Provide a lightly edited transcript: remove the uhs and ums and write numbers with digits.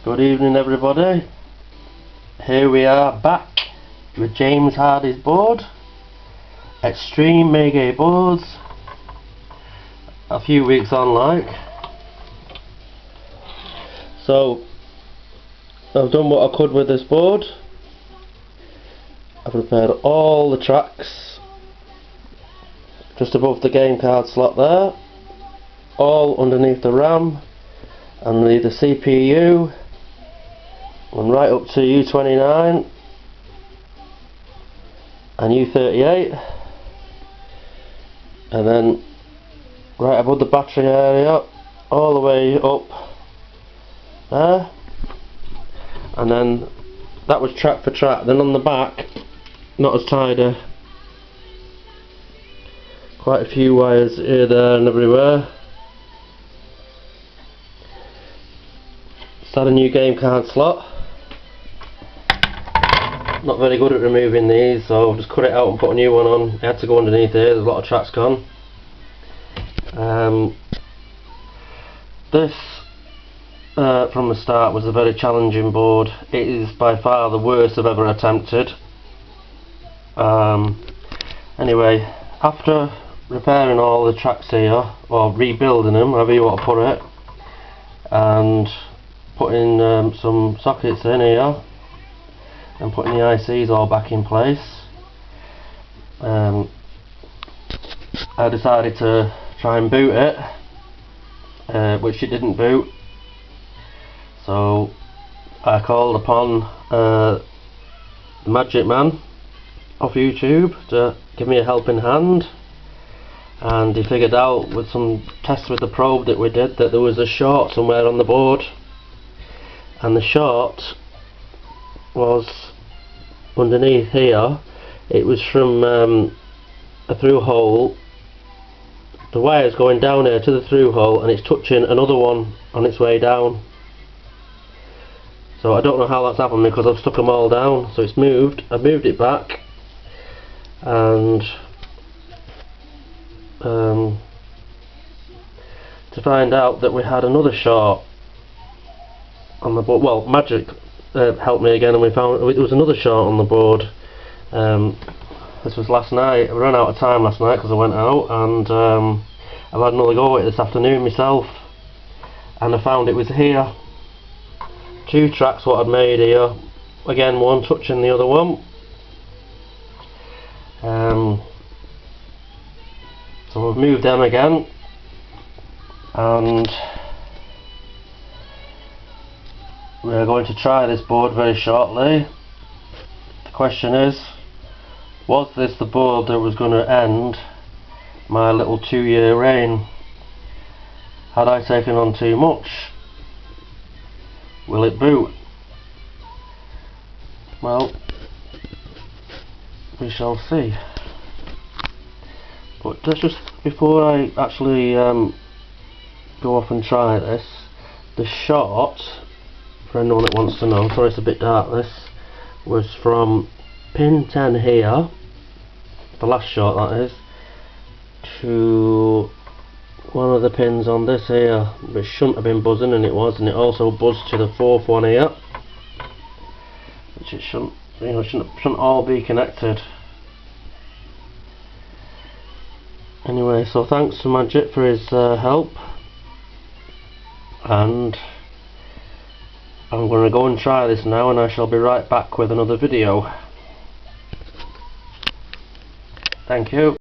Good evening everybody. Here we are back with James Hardy's board. Extreme maygay boards. A few weeks on like. So I've done what I could with this board. I've repaired all the tracks just above the game card slot there, all underneath the RAM, underneath the CPU, and right up to U29 and U38, and then right above the battery area all the way up there, and then that was track for track. Then on the back, not as tidy, quite a few wires here, there and everywhere. Just had a new game card slot. Not very good at removing these, so just cut it out and put a new one on. It had to go underneath here, there's a lot of tracks gone. This from the start was a very challenging board. It is by far the worst I've ever attempted. Anyway, after repairing all the tracks here, or rebuilding them, however you want to put it, and putting some sockets in here and putting the ICs all back in place, I decided to try and boot it, which it didn't boot. So I called upon the Magic Man off YouTube to give me a helping hand, and he figured out with some tests with the probe that we did that there was a short somewhere on the board, and the short was underneath here. It was from a through hole. The wire's going down here to the through hole and it's touching another one on its way down. So I don't know how that's happened because I've stuck them all down. So it's moved. I moved it back, and to find out that we had another short on the board. Well, Magic helped me again, and we found there was another short on the board. This was last night. I ran out of time last night because I went out, and I've had another go at it this afternoon myself, and I found it was here. Two tracks what I'd made here, again one touching the other one. So I've moved them again, and we're going to try this board very shortly. The question is, was this the board that was going to end my little 2-year reign? Had I taken on too much? Will it boot? Well, we shall see. But just before I actually go off and try this, the short, for anyone that wants to know, sorry it's a bit dark, this was from pin 10 here, the last short that is, to one of the pins on this here, which shouldn't have been buzzing, and it was, and it also buzzed to the fourth one here, which it shouldn't, you know, shouldn't all be connected. Anyway, so thanks to Magic for his help, and I'm going to go and try this now, and I shall be right back with another video. Thank you.